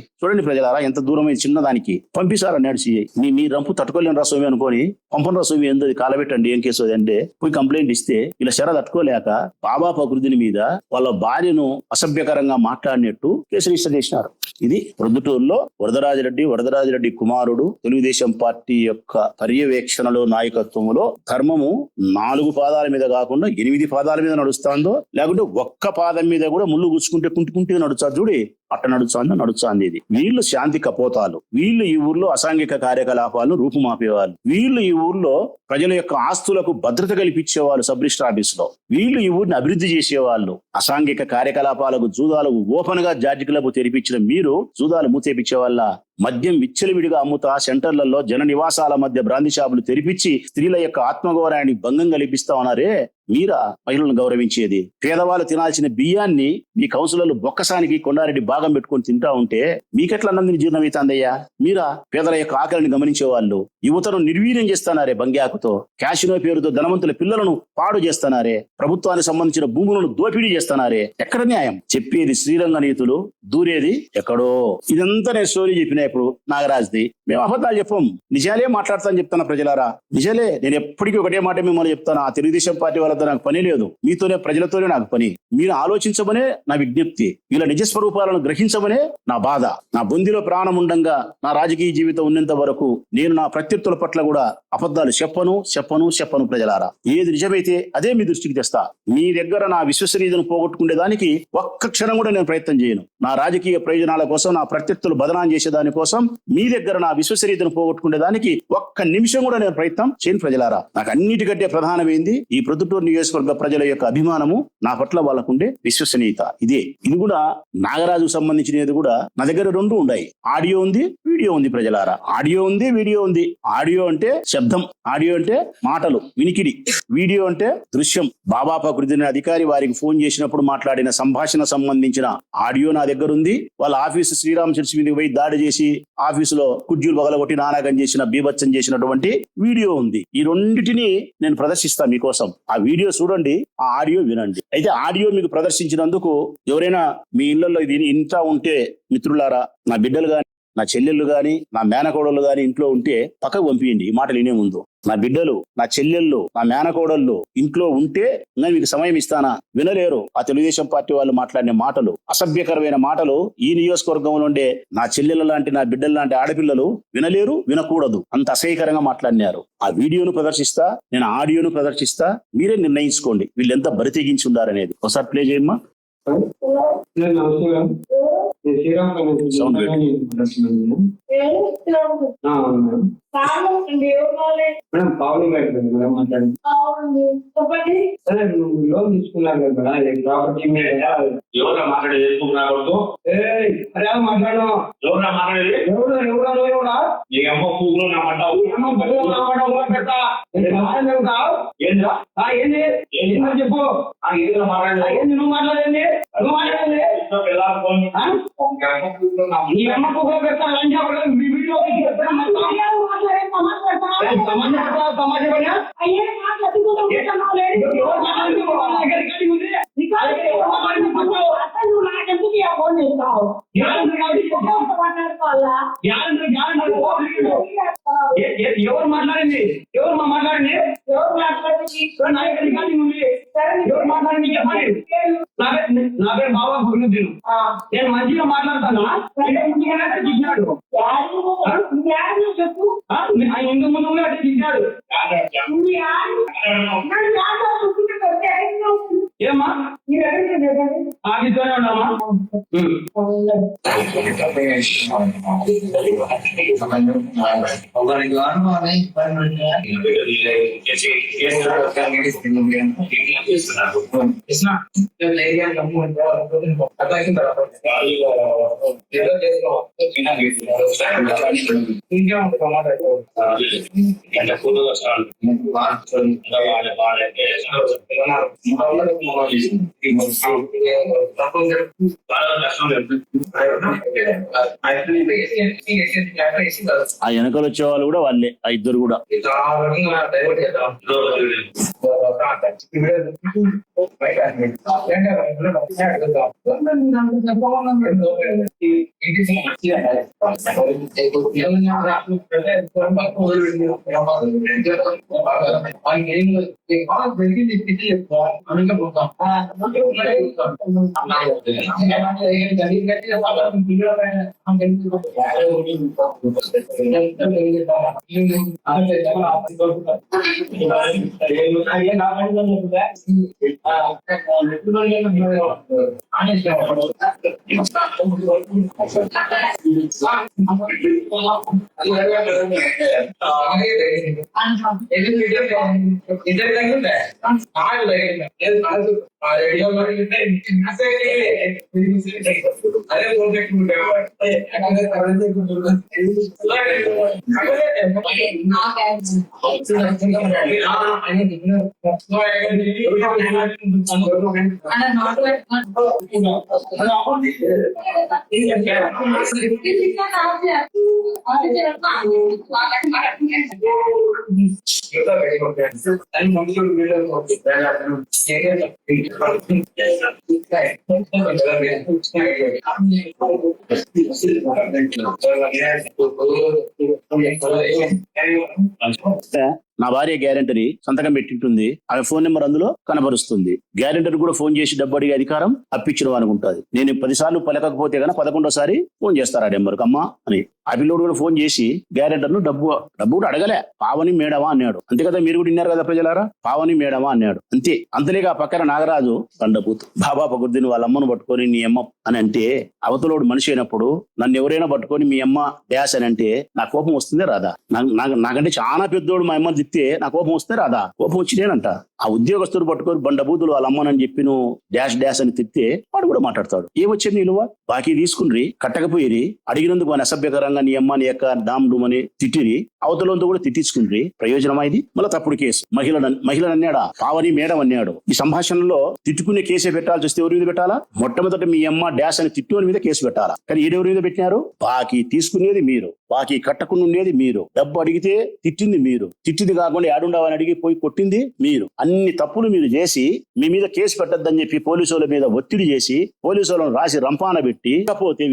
ప్రజలారా, ఎంత దూరమైన చిన్నదానికి పంపిస్తారన్నాడు సిఐ. మీ రంపు తట్టుకోలేని రసోమి అనుకోని పంపన రసోమి ఏంది కాలబెట్టండి, ఏం కేసు అంటే పోయి కంప్లైంట్ ఇస్తే ఇలా శర తట్టుకోలేక బాబా ఫక్రుద్దీన్ మీద వాళ్ళ భార్యను అసభ్యకరంగా మాట్లాడినట్టు కేసు రిజిస్టర్ చేసినారు. ఇది ప్రొద్దుటూరులో వరదరాజిరెడ్డి కుమారుడు తెలుగుదేశం పార్టీ యొక్క పర్యవేక్షణలో, నాయకత్వంలో ధర్మము 4 పాదాల మీద కాకుండా 8 పాదాల మీద నడుస్తుందో, లేకుంటే ఒక్క పాదం మీద కూడా ముళ్ళు గుచ్చుకుంటే కుంటుకుంటే నడుస్తారు చూడి, అట్ట నడుస్తుంది. ఇది వీళ్ళు శాంతి కపోతాలు, వీళ్ళు ఈ ఊర్లో అసాంఘిక కార్యకలాపాలను రూపుమాపేవాళ్ళు, వీళ్ళు ఈ ఊర్లో ప్రజల యొక్క ఆస్తులకు భద్రత కల్పించేవాళ్ళు, సబ్ రిజిస్టర్ ఆఫీస్ లో వీళ్ళు ఈ ఊరిని అభివృద్ధి చేసేవాళ్ళు. అసాంఘిక కార్యకలాపాలకు, జూదాలకు ఓపెన్ గా జార్జి క్లబ్ తెరిపించిన మీరు జూదాలు మూతేపించే వాళ్ళ, మద్యం విచ్చలవిడిగా అమ్ముతా సెంటర్లలో జన నివాసాల మధ్య బ్రాందీ షాపులు తెరిపించి స్త్రీల యొక్క ఆత్మగౌరవాన్ని భంగం కల్పిస్తా ఉన్నారే, మీరా మహిళలను గౌరవించేది? పేదవాళ్ళు తినాల్సిన బియ్యాన్ని మీ కౌన్సిలర్లు బొక్కసానికి కొండారెడ్డి భాగం పెట్టుకొని తింటా ఉంటే మీకెట్లా నందిని జీర్ణమవుతాందయ్యా? మీరా పేదల యొక్క ఆకలిని గమనించే వాళ్ళు? యువతను నిర్వీర్యం చేస్తున్నారే బంగ్యాకుతో, క్యాషినో పేరుతో ధనవంతుల పిల్లలను పాడు చేస్తున్నారే, ప్రభుత్వానికి సంబంధించిన భూములను దోపిడీ చేస్తున్నారే. ఎక్కడ న్యాయం? చెప్పేది శ్రీరంగ నీతులు, దూరేది ఎక్కడో. ఇదంతా నేను స్టోరీ చెప్పిన ఇప్పుడు నాగరాజ్ది. మేము అబద్ధాలు చెప్పం, నిజాలే మాట్లాడతాను చెప్తాను ప్రజలారా, నిజాలే. నేను ఎప్పటికీ ఒకటే మాట మిమ్మల్ని చెప్తాను, ఆ తెలుగుదేశం పార్టీ వాళ్ళతో వాళ్ళతో నాకు పని లేదు, మీతోనే ప్రజలతోనే నాకు పని. మీరు ఆలోచించమనే నా విజ్ఞప్తి, వీళ్ళ నిజస్వరూపాలను గ్రహించమనే నా బాధ. నా బొందిలో ప్రాణం ఉండంగా నా రాజకీయ జీవితం ఉన్నంత వరకు నేను నా ప్రత్యర్థుల పట్ల కూడా అబద్ధాలు చెప్పను ప్రజలారా. ఏది నిజమైతే అదే మీ దృష్టికి తెస్తా. మీ దగ్గర నా విశ్వసనీయతను పోగొట్టుకునే దానికి ఒక్క క్షణం కూడా నేను ప్రయత్నం చేయను. నా రాజకీయ ప్రయోజనాల కోసం, నా ప్రత్యర్థులు బదనాం చేసే దాని కోసం మీ దగ్గర నా విశ్వసనీయతను పోగొట్టుకునే దానికి ఒక్క నిమిషం కూడా నేను ప్రయత్నం చేయను ప్రజలారా. నాకు అన్నిటికంటే ప్రధానమైంది ఈ ప్రొద్దుటూరు నియోజకవర్గ ప్రజల యొక్క అభిమానము, నా పట్ల వాళ్ళకుండే విశ్వసనీయత. ఇది కూడా నాగరాజుకు సంబంధించినది కూడా నా దగ్గర రెండు ఉన్నాయి. ఆడియో ఉంది, వీడియో ఉంది ప్రజలారా. ఆడియో ఉంది, వీడియో ఉంది. ఆడియో అంటే శబ్దం, ఆడియో అంటే మాటలు వినికిడి, వీడియో అంటే దృశ్యం. బాబా ప్రకృతిని అధికారి వారికి ఫోన్ చేసినప్పుడు మాట్లాడిన సంభాషణ సంబంధించిన ఆడియో నా దగ్గర ఉంది. వాళ్ళ ఆఫీసు శ్రీరామ్ చర్చి మీదకి పోయి దాడి చేసి ఆఫీసులో కుర్జీలు పగలగొట్టి నానాగం చేసిన, బీభత్సం చేసినటువంటి వీడియో ఉంది. ఈ రెండింటిని నేను ప్రదర్శిస్తా మీకోసం. ఆ వీడియో చూడండి, ఆ ఆడియో వినండి. అయితే ఆడియో మీకు ప్రదర్శించినందుకు ఎవరైనా మీ ఇళ్లలో ఇది ఇంత ఉంటే మిత్రులారా, నా బిడ్డలు గాని, నా చెల్లెళ్ళు గాని, నా మేనకోడళ్ళు గాని ఇంట్లో ఉంటే పక్కకు పంపియండి. ఈ మాటలు వినే ముందు నా బిడ్డలు, నా చెల్లెళ్ళు, నా మేనకోడళ్ళు ఇంట్లో ఉంటే నేను మీకు సమయం ఇస్తానా? వినలేరు. ఆ తెలుగుదేశం పార్టీ వాళ్ళు మాట్లాడిన మాటలు, అసభ్యకరమైన మాటలు ఈ నియోజకవర్గంలో ఉండే నా చెల్లెళ్ళ లాంటి, నా బిడ్డల లాంటి ఆడపిల్లలు వినలేరు, వినకూడదు. అంత అసహ్యకరంగా మాట్లాడినారు. ఆ వీడియోను ప్రదర్శిస్తా, నేను ఆడియోను ప్రదర్శిస్తా. మీరే నిర్ణయించుకోండి వీళ్ళు ఎంత బరితెగించి ఉండారనేది. ఒకసారి ప్లే చేయమ్మా. సౌండ్ లోన్ తీసుకున్నారు కదా ప్రాపర్టీ మీద. ఎవరా మాట్లాడేది? మాట్లాడు. ఎవరా మాట్లాడేది? ఎవరా నీ అమ్మ పూగులో నా పడ్డావు. ఏంది చెప్పు. ఏదో మాట్లాడేది. ఏంది నువ్వు మాట్లాడండి, నువ్వు మాట్లాడండి. నీ అమ్మ పూగులో పెడతాను అని చెప్పడం మీ వీడియో ఎవరు మాట్లాడింది? ఎవరు మాట్లాడింది? ఎవరు మాట్లాడింది చెప్పండి. నా పేరు బాబా భగ్నుద్దీన్. నేను మంచిగా మాట్లాడతానా? చెప్పినాడు ఇంత ముందు అంటే చెప్పాడు. ఏమ్మా ఆఫీస్లోనే ఉన్నామా? ఆ వెనకలు వచ్చే వాళ్ళు కూడా వాళ్ళే, ఆ ఇద్దరు కూడా. నా భార్య గ్యారెంటరీ సంతకం పెట్టింటుంది, ఆమె ఫోన్ నెంబర్ అందులో కనబరుస్తుంది. గ్యారెంటర్ కూడా ఫోన్ చేసి డబ్బు అడిగే అధికారం అప్పించడం అనుకుంటుంది. నేను 10 సార్లు పలకకపోతే కనుక 11వ ఫోన్ చేస్తారు ఆ నెంబర్కి అమ్మా అని. ఆ పిల్లోడు కూడా ఫోన్ చేసి గ్యారెంటర్ ను డబ్బు కూడా అడగలే, పావని మేడమా అన్నాడు. అంతే కదా, మీరు కూడా విన్నారు కదా ప్రజలారా, పావని మేడమా అన్నాడు. అంతే. అంతలేగా పక్కన నాగరాజు బండబూతు బాబా పగుర్దిని వాళ్ళ అమ్మను పట్టుకొని నీ అమ్మ అని అంటే, అవతలోడు మనిషి అయినప్పుడు నన్ను ఎవరైనా పట్టుకొని మీ అమ్మ డ్యాష్ అని అంటే నా కోపం వస్తుందే రాదా? నాకంటే చాలా పెద్దోడు మా అమ్మని తిప్పితే నా కోపం వస్తే రాదా? కోపం వచ్చి నేనంట. ఆ ఉద్యోగస్తుడు పట్టుకొని బండబూతులు వాళ్ళ అమ్మనని చెప్పి నువ్వు డాష్ అని తిప్పితే వాడు కూడా మాట్లాడతాడు. ఏమొచ్చింది విలువ? బాకీ తీసుకుని కట్టకపోయి అడిగినందుకు అని అసభ్యకరంగా నీ అమ్మ నీ యొక్క డామ్ డూమ్ అని తిట్టిరి, అవతలంతో కూడా తిట్టించుకుండ్రి. ప్రయోజనమా ఇది? మళ్ళీ తప్పుడు కేసు. మహిళను అన్నాడా, పావని మేడం అన్నాడు. ఈ సంభాషణలో తిట్టుకునే కేసే పెట్టాల్సి వస్తే ఎవరి మీద పెట్టాలా? మొట్టమొదటి మీ అమ్మ డాష్ అని తిట్టుని మీద కేసు పెట్టాలా. కానీ ఈడెవరి మీద పెట్టినారు? బాకీ తీసుకునేది మీరు, బాకీ కట్టకుండా ఉండేది మీరు, డబ్బు అడిగితే తిట్టింది మీరు, తిట్టింది కాకుండా ఏడుండవని అడిగి పోయి కొట్టింది మీరు. అన్ని తప్పులు మీరు చేసి మీ మీద కేసు పెట్టద్దని చెప్పి పోలీసుల మీద ఒత్తిడి చేసి పోలీసులను రాసి రంపాన పెట్టి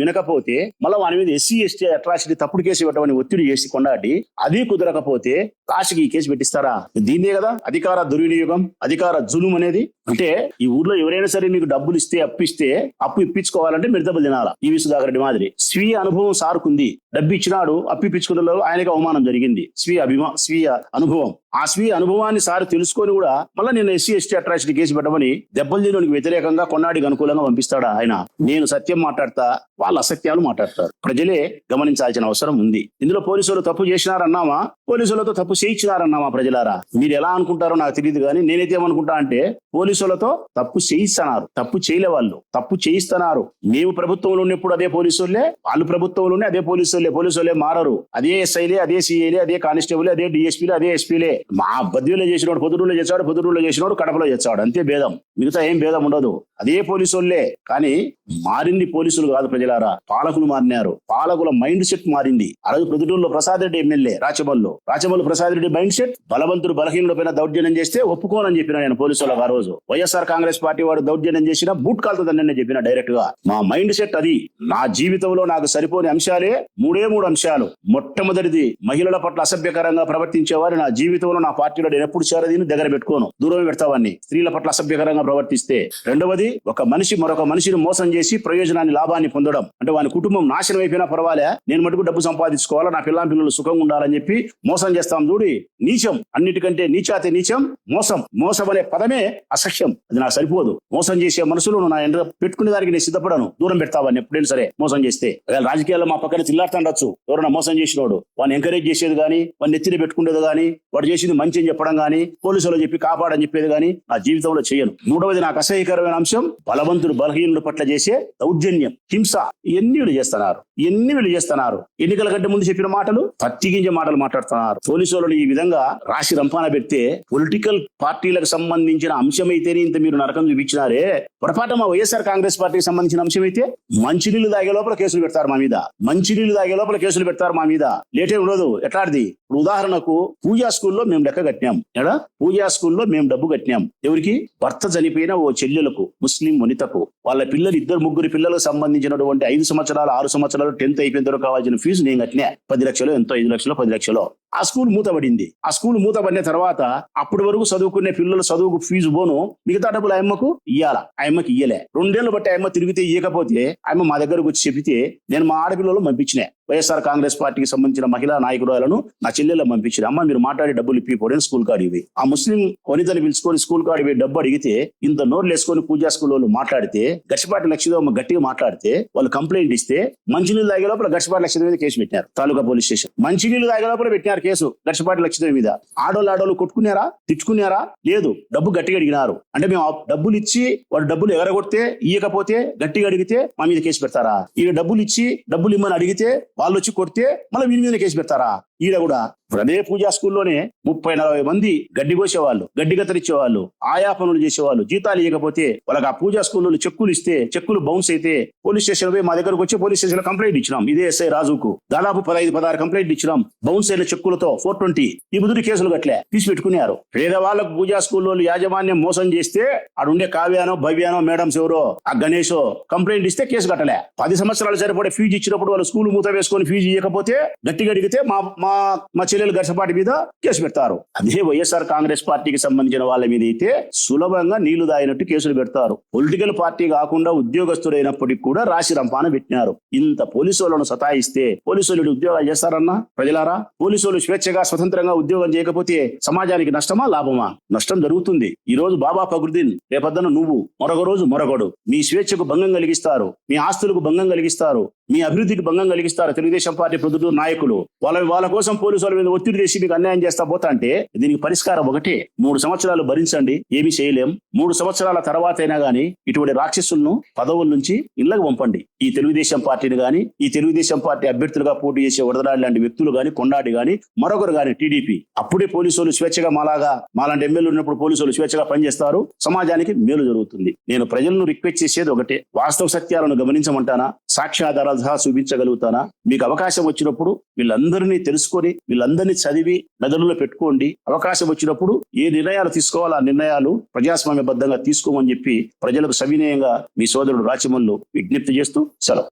వినకపోతే మళ్ళీ వాని మీద SC ST అట్రాసిటీ తప్పుడు కేసు పెట్టమని ఒత్తిడి చేసి కొన్నాడి, అది కుదరకపోతే లాస్ట్కి ఈ కేసు పెట్టిస్తారా? దీన్నే కదా అధికార దుర్వినియోగం, అధికార జులుం అనేది. అంటే ఈ ఊర్లో ఎవరైనా సరే మీకు డబ్బులు ఇస్తే అప్పు ఇప్పించుకోవాలంటే మీరు డబ్బులు తినాలా. ఈవి సుధాకర్ రెడ్డి మాదిరి స్వీయ అనుభవం సారుకుంది. డబ్బు ఇచ్చినాడు, అప్పు ఇప్పించుకున్న ఆయనకి అవమానం జరిగింది. స్వీయ అనుభవం. ఆ స్వీయ అనుభవాన్ని సార్ తెలుసుకొని కూడా మళ్ళీ నేను SC ST అట్రాసిటీ కేసు పెట్టమని దెబ్బలు తినడానికి వ్యతిరేకంగా కొన్నాడికి అనుకూలంగా పంపిస్తాడా ఆయన? నేను సత్యం మాట్లాడతా, వాళ్ళు అసత్యాలు మాట్లాడతారు. ప్రజలే గమనించాల్సిన అవసరం ఉంది. ఇందులో పోలీసులు తప్పు చేసినారన్నామా, పోలీసులతో తప్పు చేయించినారన్నామా? ప్రజలారా మీరు ఎలా అనుకుంటారో నాకు తెలియదు, కానీ నేనైతే ఏమనుకుంటా అంటే పోలీసులతో తప్పు చేయిస్తున్నారు, తప్పు చేయలే వాళ్ళు, తప్పు చేయిస్తున్నారు. మేము ప్రభుత్వంలో ఉన్నప్పుడు అదే పోలీసులే, వాళ్ళు ప్రభుత్వంలోనే అదే పోలీసులే మారరు. అదే SIలే, అదే CIలే, అదే కానిస్టేబుల్, అదే DSPలే, అదే SPలే. మా బద్దిలో చేసినోడు పొద్దుటూరులో చేస్తాడు, పొద్దుటూరులో చేసినోడు కడపలో చేస్తాడు, అంతే భేదం. మిగతా ఏం భేదం ఉండదు, అదే పోలీసులే. కానీ మారింది పోలీసులు కాదు ప్రజలారా, పాలకులు మారినారు. పాలకుల మైండ్ సెట్ మారింది. ఆ రోజు ప్రొద్దుటూరులో Prasad Reddy MLA Rachamallu Prasad Reddy mind set, బలవంతుడు బలహీనుల పైన దౌర్జన్యం చేస్తే ఒప్పుకోనని చెప్పిన నేను పోలీసులకు. ఆ రోజు వైఎస్ఆర్ కాంగ్రెస్ పార్టీ వాడు దౌర్జన్యం చేసినా బూట్ కాలుతో దండని చెప్పిన డైరెక్ట్ గా. మా మైండ్ సెట్ అది. నా జీవితంలో నాకు సరిపోని అంశాలే 3 అంశాలు. మొట్టమొదటిది, మహిళల పట్ల అసభ్యకరంగా ప్రవర్తించేవారు నా జీవితంలో నా పార్టీలో నేను ఎప్పుడు చేరదీని దగ్గర పెట్టుకోను, దూరం పెడతావాన్ని స్త్రీల పట్ల అసభ్యకరంగా ప్రవర్తిస్తే. రెండవది, ఒక మనిషి మరొక మనిషిని మోసం చేసి ప్రయోజనాన్ని లాభాన్ని పొందడం. అంటే వాని కుటుంబం నాశనం అయిపోయినా పర్వాలే, నేను మటుకు డబ్బు సంపాదించుకోవాలా, నా పిల్లలు సుఖంగా ఉండాలని చెప్పి మోసం చేస్తాం చూడి. నీచం, అన్నిటికంటే నీచాతి నీచం మోసం అనే పదమే అసహ్యం. అది నాకు సరిపోదు. మోసం చేసే మనసులను నా ఎండ పెట్టుకునే దానికి నేను సిద్ధపడను, దూరం పెడతావాన్ని ఎప్పుడైనా సరే. మోసం చేస్తే రాజకీయాల్లో మా పక్కన చిల్లాడుతుండొచ్చు, ఎవరైనా మోసం చేసినోడు వాడిని ఎంకరేజ్ చేసేది కానీ, వాడిని ఎత్తిన పెట్టుకునేది కానీ, వాడు చేసింది మంచి అని చెప్పడం కానీ, పోలీసులు చెప్పి కాపాడని చెప్పేది కానీ నా జీవితంలో చేయను. మూడవది, నాకు అసహ్యకరమైన అంశం బలవంతుడు బలహీనుల పట్ల చేసే దౌర్జన్యం, హింస. ఎన్ని వీళ్ళు చేస్తున్నారు. ఎన్నికల కంటే ముందు చెప్పిన మాటలు పత్తిగింజ మాటలు మాట్లాడుతున్నారు. పోలీసులను ఈ విధంగా రాసి రంపాన పెడితే పొలిటికల్ పార్టీలకు సంబంధించిన అంశమైతేనే ఇంత మీరు నరకం చూపించినారే. పొరపాటు మా వైఎస్ఆర్ కాంగ్రెస్ పార్టీకి సంబంధించిన అంశం అయితే మంచినీళ్లు తాగే లోపల కేసులు పెడతారు మా మీద. లేటే ఉండదు. ఎట్లాంటిది? ఇప్పుడు ఉదాహరణకు పూజా స్కూల్లో మేము లెక్క కట్టినాం. పూజా స్కూల్లో మేము డబ్బు కట్టినాం. ఎవరికి? భర్త చనిపోయిన ఓ చెల్లెలకు, ముస్లిం వనితకు. వాళ్ళ పిల్లలు 2-3 పిల్లలకు సంబంధించినటువంటి 5 సంవత్సరాలు 6 సంవత్సరాలు 10th అయిపోయిన తర్వాత కావాల్సిన ఫీజు నేను కట్టినా. 10 లక్షలు ఎంతో, 5 లక్షలు 10 లక్షలు. ఆ స్కూల్ మూతబడింది. ఆ స్కూల్ మూతబడిన తర్వాత అప్పటి వరకు చదువుకునే పిల్లలు చదువుకు ఫీజు పోను, మిగతా డబ్బులు ఆయమ్మకు ఇయ్యాలా. ఆయమ్మకి ఇయ్యలే. 2 ఏళ్లు బట్టి ఆయమ్మ తిరిగితే ఇయ్యకపోతే ఆయమ్మ మా దగ్గరకు వచ్చి చెబితే నేను మా ఆడపిల్లలు పంపించిన. వైఎస్ఆర్ కాంగ్రెస్ పార్టీకి సంబంధించిన మహిళా నాయకురాలను నా చెల్లెళ్ళ పంపించిన. అమ్మ మీరు మాట్లాడి డబ్బులు ఇప్పిపోవడం స్కూల్ కార్డు ఇవి. ఆ ముస్లిం వనితని పిలుచుకొని స్కూల్ కార్డు ఇవి డబ్బు అడిగితే ఇంత నోర్లు వేసుకొని పూజా స్కూల్ వాళ్ళు మాట్లాడితే, గచ్చిపాటి లక్ష్మీదేవమ్మ గట్టిగా మాట్లాడితే వాళ్ళు కంప్లైంట్ ఇస్తే మంచినీళ్ళు తాగే లోపల గచ్చిపాటి లక్ష్మీదేవి మీద కేసు పెట్టినారు. తాలూకా పోలీస్ స్టేషన్. మంచినీళ్ళు తాగే లోపల పెట్టినారు కేసు గచ్చిపాటి లక్ష్మీదేవి మీద. ఆడోళ్ళు కొట్టుకున్నారా, తిట్టుకున్నారా? లేదు. డబ్బు గట్టిగా అడిగినారు. అంటే మేము డబ్బులు ఇచ్చి వాడు డబ్బులు ఎగరగొడితే ఇయ్యకపోతే గట్టిగా అడిగితే మా మీద కేసు పెడతారా? ఈ డబ్బులు ఇచ్చి డబ్బులు ఇమ్మని అడిగితే వాళ్ళు వచ్చి కొడితే మళ్ళీ వీరి మీద కేసు పెడతారా? ఈడ కూడా అదే పూజా స్కూల్లోనే 30-40 మంది గడ్డి కోసేవాళ్ళు, గడ్డి కత్తిరించేవాళ్ళు, ఆయా పనులు చేసేవాళ్ళు. జీతాలు ఇవ్వకపోతే వాళ్ళకి ఆ పూజా స్కూల్లో చెక్కులు ఇస్తే చెక్కులు బౌన్స్ అయితే పోలీస్ స్టేషన్ పోయి మా దగ్గరకు వచ్చి పోలీస్ స్టేషన్ లో కంప్లైంట్ ఇచ్చినాం. ఇదే SI రాజుకు దాదాపు 15-16 కంప్లైంట్ ఇచ్చినాం. బౌన్స్ అయిన చెక్కులతో 420 ఈ బుద్ధుడి కేసులు గట్లే తీసి పెట్టుకున్నారు. పేదవాళ్ళకు పూజా స్కూల్లో యాజమాన్యం మోసం చేస్తే ఆడుండే కావ్యానో భవ్యానో మేడమ్స్ ఎవరో ఆ గణేషో కంప్లైంట్ ఇస్తే కేసు కట్టలే. 10 సంవత్సరాలు సరిపడే ఫీజు ఇచ్చినప్పుడు వాళ్ళు స్కూల్ మూత వేసుకొని ఫీజు ఇవ్వకపోతే గట్టిగా అడిగితే మా చెల్లి చెల్లెలు గర్సపాటి మీద కేసు పెడతారు. అదే వైఎస్ఆర్ కాంగ్రెస్ పార్టీకి సంబంధించిన వాళ్ళ మీద అయితే సులభంగా నీళ్లు దాగినట్టు కేసులు పెడతారు. పొలిటికల్ పార్టీ కాకుండా ఉద్యోగస్తుడైనప్పటికీ కూడా రాసి రంపాన పెట్టినారు. ఇంత పోలీసు వాళ్ళను సతాయిస్తే పోలీసు వాళ్ళు ఉద్యోగాలు చేస్తారన్నా? ప్రజలారా, పోలీసు వాళ్ళు స్వేచ్ఛగా స్వతంత్రంగా ఉద్యోగం చేయకపోతే సమాజానికి నష్టమా లాభమా? నష్టం జరుగుతుంది. ఈ రోజు బాబా ఫక్రుద్దీన్, రేపొద్దున నువ్వు, మరొక రోజు మరొకడు మీ స్వేచ్ఛకు భంగం కలిగిస్తారు, మీ ఆస్తులకు భంగం కలిగిస్తారు, మీ అభివృద్ధికి భంగం కలిగిస్తారు. తెలుగుదేశం పార్టీ ప్రొద్దుటూరు నాయకులు వాళ్ళ కోసం పోలీసు వాళ్ళ మీద ఒత్తిడి చేసి మీకు అన్యాయం చేస్తా పోతా అంటే దీనికి పరిష్కారం ఒకటే, 3 సంవత్సరాలు భరించండి, ఏమీ చేయలేం. 3 సంవత్సరాల తర్వాత అయినా గానీ ఇటువంటి రాక్షసులను పదవుల నుంచి ఇళ్లకు పంపండి. ఈ తెలుగుదేశం పార్టీని గాని, ఈ తెలుగుదేశం పార్టీ అభ్యర్థులుగా పోటీ చేసే వరదరాజు లాంటి వ్యక్తులు గాని, కొండాటి గాని, మరొకరు గాని టీడీపీ, అప్పుడే పోలీసులు స్వేచ్ఛగా మాలాంటి ఎమ్మెల్యేలు ఉన్నప్పుడు పోలీసులు స్వేచ్ఛగా పనిచేస్తారు, సమాజానికి మేలు జరుగుతుంది. నేను ప్రజలను రిక్వెస్ట్ చేసేది ఒకటే, వాస్తవ సత్యాలను గమనించమంటానా, సాక్ష్యాధారాలు సహా చూపించగలుగుతానా? మీకు అవకాశం వచ్చినప్పుడు వీళ్ళందరినీ తెలుసుకొని వీళ్ళందరినీ చదివి మెదడులో పెట్టుకోండి. అవకాశం వచ్చినప్పుడు ఏ నిర్ణయాలు తీసుకోవాలో ఆ నిర్ణయాలు ప్రజాస్వామ్యబద్ధంగా తీసుకోమని చెప్పి ప్రజలకు సవినయంగా మీ సోదరుడు రాచమల్లు విజ్ఞప్తి చేస్తూ సెలవు.